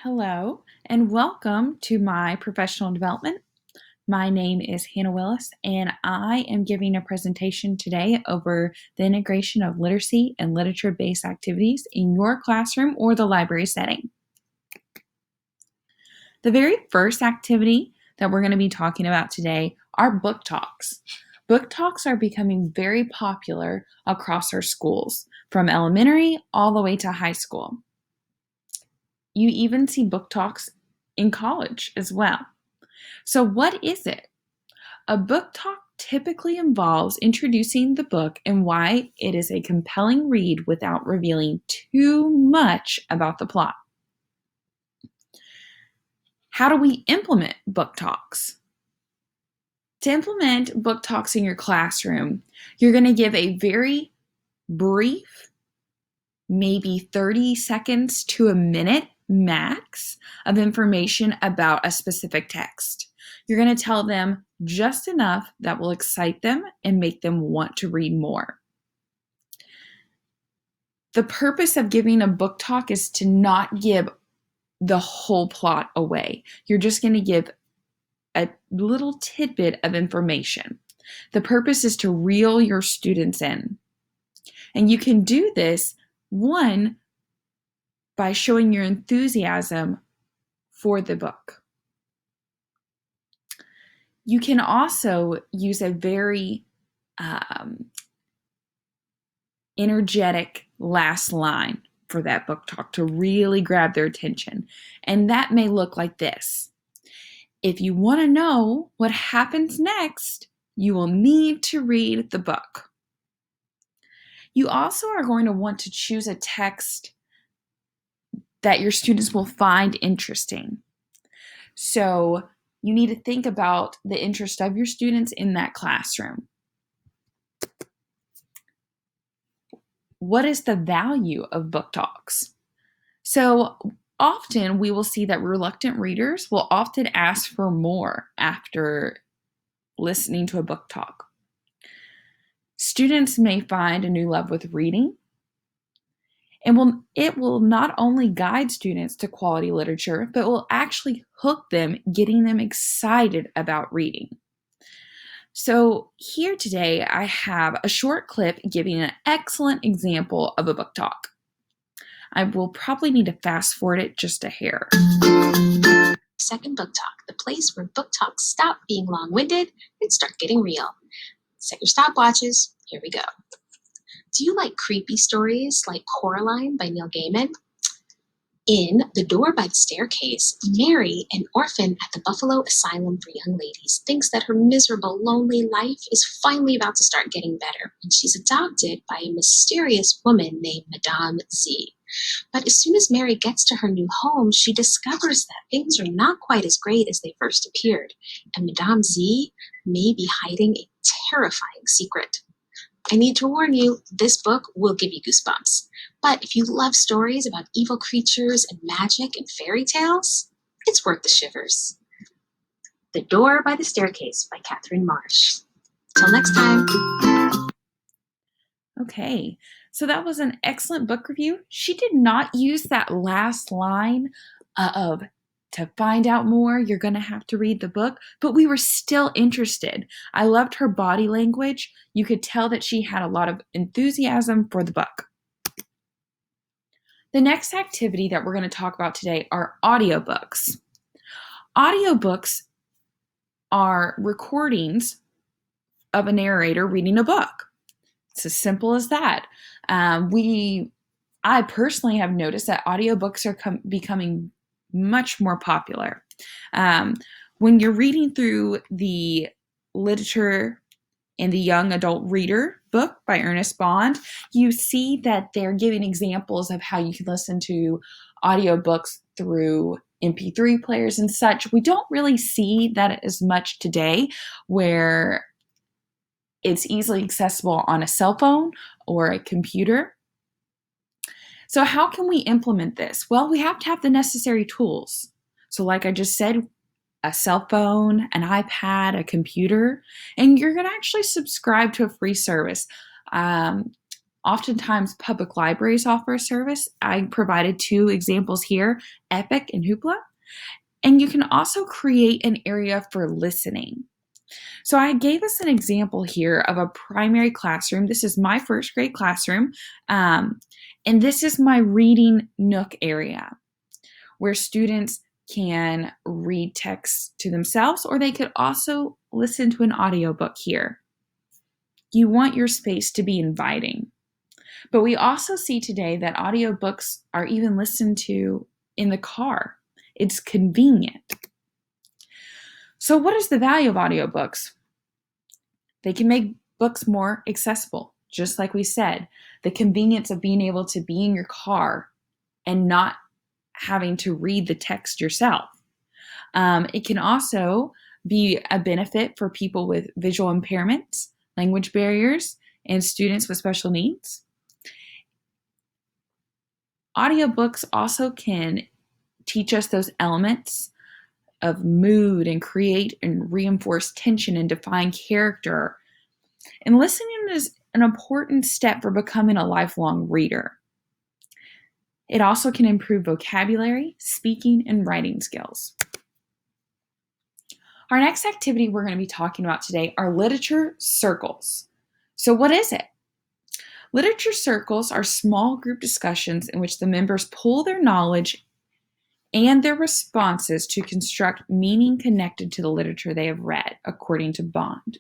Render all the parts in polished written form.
Hello, and welcome to my professional development. My name is Hannah Willis, and I am giving a presentation today over the integration of literacy and literature-based activities in your classroom or the library setting. The very first activity that we're going to be talking about today are book talks. Book talks are becoming very popular across our schools, from elementary all the way to high school. You even see book talks in college as well. So what is it? A book talk typically involves introducing the book and why it is a compelling read without revealing too much about the plot. How do we implement book talks? To implement book talks in your classroom, you're going to give a very brief, maybe 30 seconds to a minute max of information about a specific text. You're going to tell them just enough that will excite them and make them want to read more. The purpose of giving a book talk is to not give the whole plot away. You're just going to give a little tidbit of information. The purpose is to reel your students in. And you can do this, one, by showing your enthusiasm for the book. You can also use a very energetic last line for that book talk to really grab their attention. And that may look like this. If you want to know what happens next, you will need to read the book. You also are going to want to choose a text that your students will find interesting. So you need to think about the interest of your students in that classroom. What is the value of book talks? So often we will see that reluctant readers will often ask for more after listening to a book talk. Students may find a new love with reading, and it will not only guide students to quality literature, but will actually hook them, getting them excited about reading. So here today, I have a short clip giving an excellent example of a book talk. I will probably need to fast forward it just a hair. Second Book Talk, the place where book talks stop being long-winded and start getting real. Set your stopwatches. Here we go. Do you like creepy stories like Coraline by Neil Gaiman? In The Door by the Staircase, Mary, an orphan at the Buffalo Asylum for Young Ladies, thinks that her miserable, lonely life is finally about to start getting better when she's adopted by a mysterious woman named Madame Z. But as soon as Mary gets to her new home, she discovers that things are not quite as great as they first appeared, and Madame Z may be hiding a terrifying secret. I need to warn you, this book will give you goosebumps. But if you love stories about evil creatures and magic and fairy tales, it's worth the shivers. The Door by the Staircase by Catherine Marsh. Till next time. Okay, so that was an excellent book review. She did not use that last line of to find out more, you're going to have to read the book, but we were still interested. I loved her body language. You could tell that she had a lot of enthusiasm for the book. The next activity that we're going to talk about today are audiobooks. Audiobooks are recordings of a narrator reading a book. It's as simple as that. I personally have noticed that audiobooks are becoming much more popular. When you're reading through the literature in the Young Adult Reader book by Ernest Bond, you see that they're giving examples of how you can listen to audiobooks through MP3 players and such. We don't really see that as much today, where it's easily accessible on a cell phone or a computer. So how can we implement this? Well, we have to have the necessary tools. So like I just said, a cell phone, an iPad, a computer, and you're going to actually subscribe to a free service. Oftentimes, public libraries offer a service. I provided 2 examples here, Epic and Hoopla. And you can also create an area for listening. So I gave us an example here of a primary classroom. This is my first grade classroom. And this is my reading nook area where students can read text to themselves, or they could also listen to an audiobook here. You want your space to be inviting. But we also see today that audiobooks are even listened to in the car. It's convenient. So what is the value of audiobooks? They can make books more accessible, just like we said. The convenience of being able to be in your car and not having to read the text yourself. It can also be a benefit for people with visual impairments, language barriers, and students with special needs. Audiobooks also can teach us those elements of mood and create and reinforce tension and define character. And listening is an important step for becoming a lifelong reader. It also can improve vocabulary, speaking, and writing skills. Our next activity we're going to be talking about today are literature circles. So what is it? Literature circles are small group discussions in which the members pool their knowledge and their responses to construct meaning connected to the literature they have read, according to Bond.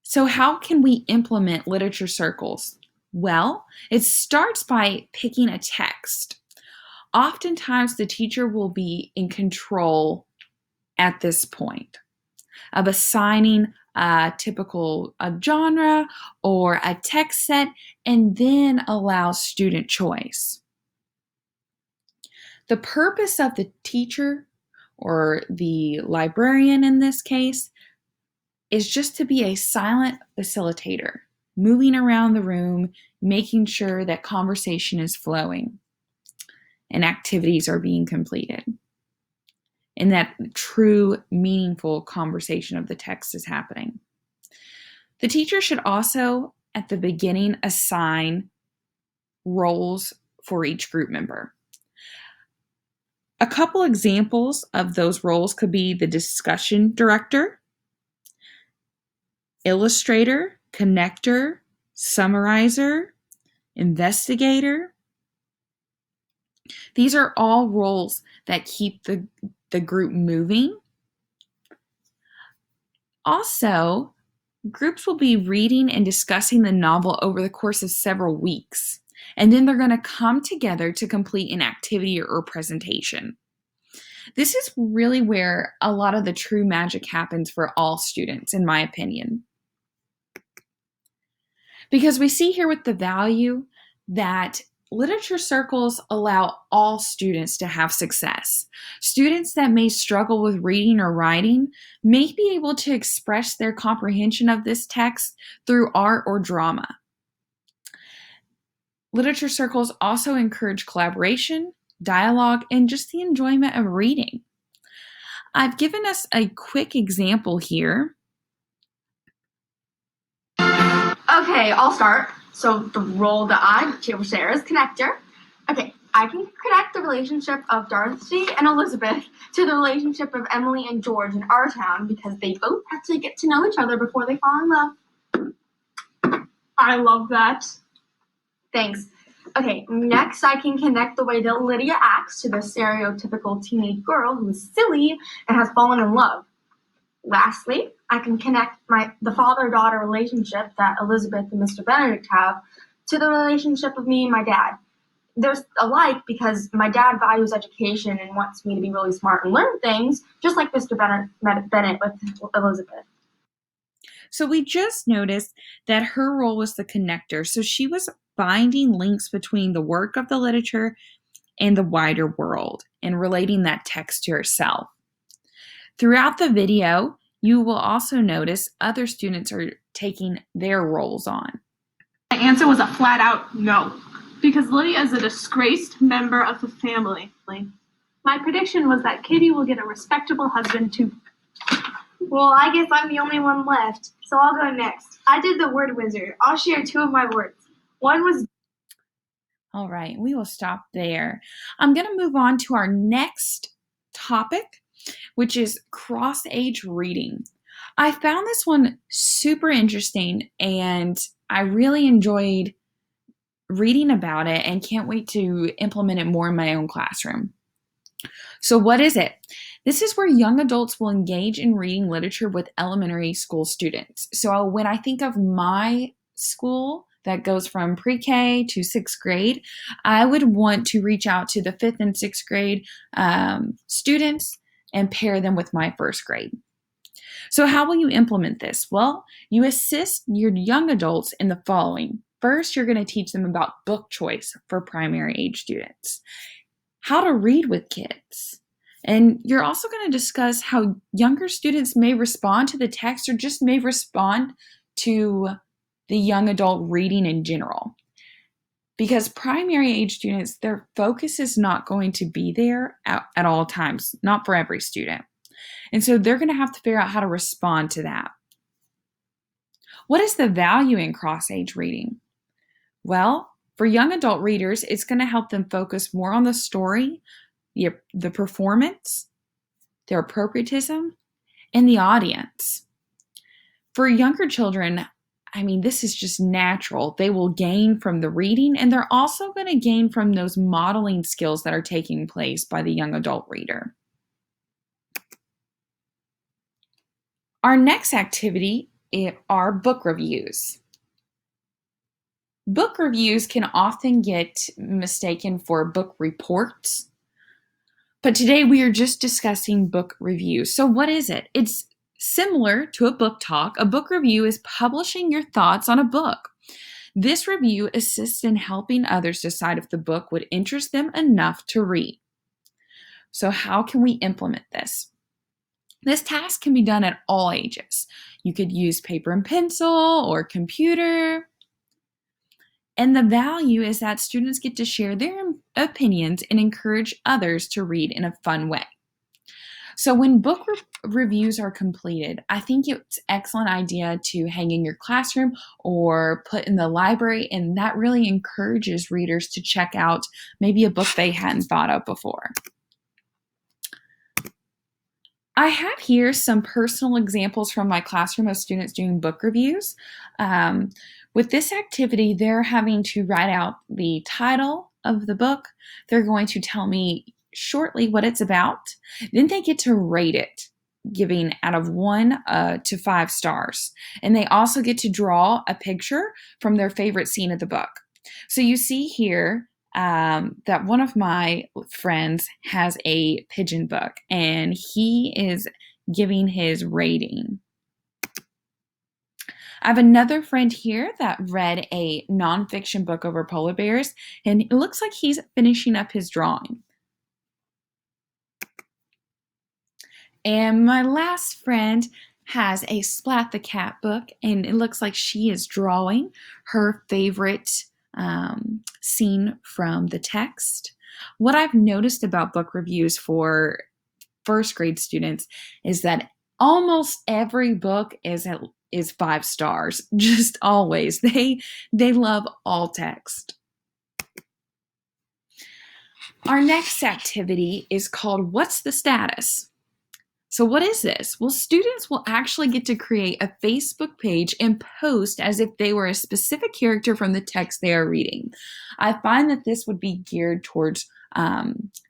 So how can we implement literature circles? Well, it starts by picking a text. Oftentimes, the teacher will be in control at this point of assigning a typical genre or a text set, and then allow student choice. The purpose of the teacher, or the librarian in this case, is just to be a silent facilitator, moving around the room, making sure that conversation is flowing and activities are being completed, and that true, meaningful conversation of the text is happening. The teacher should also, at the beginning, assign roles for each group member. A couple examples of those roles could be the discussion director, illustrator, connector, summarizer, investigator. These are all roles that keep the group moving. Also, groups will be reading and discussing the novel over the course of several weeks, and then they're going to come together to complete an activity or presentation. This is really where a lot of the true magic happens for all students, in my opinion. Because we see here with the value that literature circles allow all students to have success. Students that may struggle with reading or writing may be able to express their comprehension of this text through art or drama. Literature circles also encourage collaboration, dialogue, and just the enjoyment of reading. I've given us a quick example here. Okay, I'll start. So the role that I share is connector. Okay, I can connect the relationship of Darcy and Elizabeth to the relationship of Emily and George in our town because they both have to get to know each other before they fall in love. I love that. Thanks. Okay, next I can connect the way that Lydia acts to the stereotypical teenage girl who is silly and has fallen in love. Lastly, I can connect the father-daughter relationship that Elizabeth and Mr. Benedict have to the relationship of me and my dad. There's alike because my dad values education and wants me to be really smart and learn things, just like Mr. Bennett with Elizabeth. So we just noticed that her role was the connector. So she was binding links between the work of the literature and the wider world and relating that text to herself. Throughout the video, you will also notice other students are taking their roles on. My answer was a flat out no, because Lydia is a disgraced member of the family. My prediction was that Katie will get a respectable husband too. Well, I guess I'm the only one left, so I'll go next. I did the word wizard. I'll share two of my words. One was All right, we will stop there. I'm going to move on to our next topic, which is cross-age reading. I found this one super interesting and I really enjoyed reading about it and can't wait to implement it more in my own classroom. So, what is it? This is where young adults will engage in reading literature with elementary school students. So, when I think of my school that goes from pre K to sixth grade, I would want to reach out to the fifth and sixth grade students and pair them with my first grade. So, how will you implement this? Well, you assist your young adults in the following. First, you're going to teach them about book choice for primary age students, how to read with kids. And you're also going to discuss how younger students may respond to the text or just may respond to the young adult reading in general. Because primary age students, their focus is not going to be there at all times, not for every student. And so they're going to have to figure out how to respond to that. What is the value in cross-age reading? Well, for young adult readers, it's going to help them focus more on the story, the performance, their appropriatism, and the audience. For younger children, this is just natural. They will gain from the reading, and they're also going to gain from those modeling skills that are taking place by the young adult reader. Our next activity are book reviews. Book reviews can often get mistaken for book reports, but today we are just discussing book reviews. So what is it? It's similar to a book talk. A book review is publishing your thoughts on a book. This review assists in helping others decide if the book would interest them enough to read. So how can we implement this? This task can be done at all ages. You could use paper and pencil or computer. And the value is that students get to share their opinions and encourage others to read in a fun way. So when book reviews are completed, I think it's an excellent idea to hang in your classroom or put in the library, and that really encourages readers to check out maybe a book they hadn't thought of before. I have here some personal examples from my classroom of students doing book reviews. With this activity, they're having to write out the title of the book. They're going to tell me shortly what it's about. Then they get to rate it, giving out of 1 to 5 stars. And they also get to draw a picture from their favorite scene of the book. So you see here that one of my friends has a pigeon book, and he is giving his rating. I have another friend here that read a nonfiction book over polar bears, and it looks like he's finishing up his drawing. And my last friend has a Splat the Cat book, and it looks like she is drawing her favorite scene from the text. What I've noticed about book reviews for first grade students is that almost every book is 5 stars, just always. They love all text. Our next activity is called What's the Status? So what is this? Well, students will actually get to create a Facebook page and post as if they were a specific character from the text they are reading. I find that this would be geared towards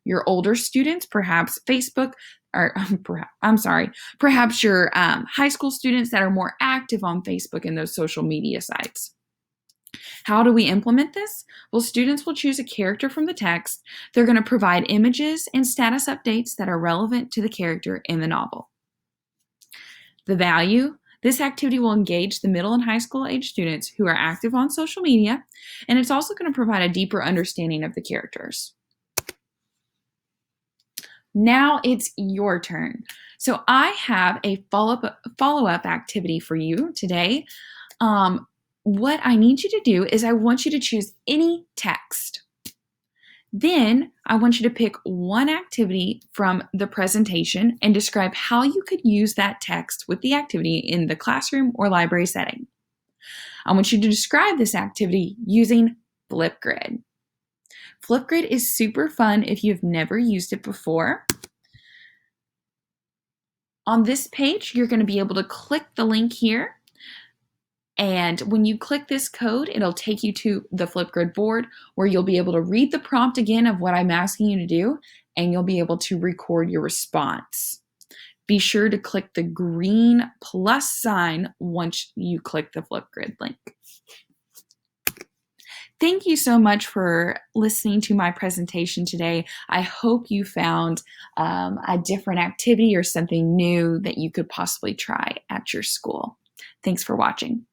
your older students, perhaps Facebook, or perhaps your high school students that are more active on Facebook and those social media sites. How do we implement this? Well, students will choose a character from the text. They're going to provide images and status updates that are relevant to the character in the novel. The value: this activity will engage the middle and high school age students who are active on social media, and it's also going to provide a deeper understanding of the characters. Now it's your turn. So I have a follow-up activity for you today. What I need you to do is I want you to choose any text. Then I want you to pick one activity from the presentation and describe how you could use that text with the activity in the classroom or library setting. I want you to describe this activity using Flipgrid. Flipgrid is super fun if you've never used it before. On this page, you're going to be able to click the link here. And when you click this code, it'll take you to the Flipgrid board where you'll be able to read the prompt again of what I'm asking you to do, and you'll be able to record your response. Be sure to click the green plus sign once you click the Flipgrid link. Thank you so much for listening to my presentation today. I hope you found a different activity or something new that you could possibly try at your school. Thanks for watching.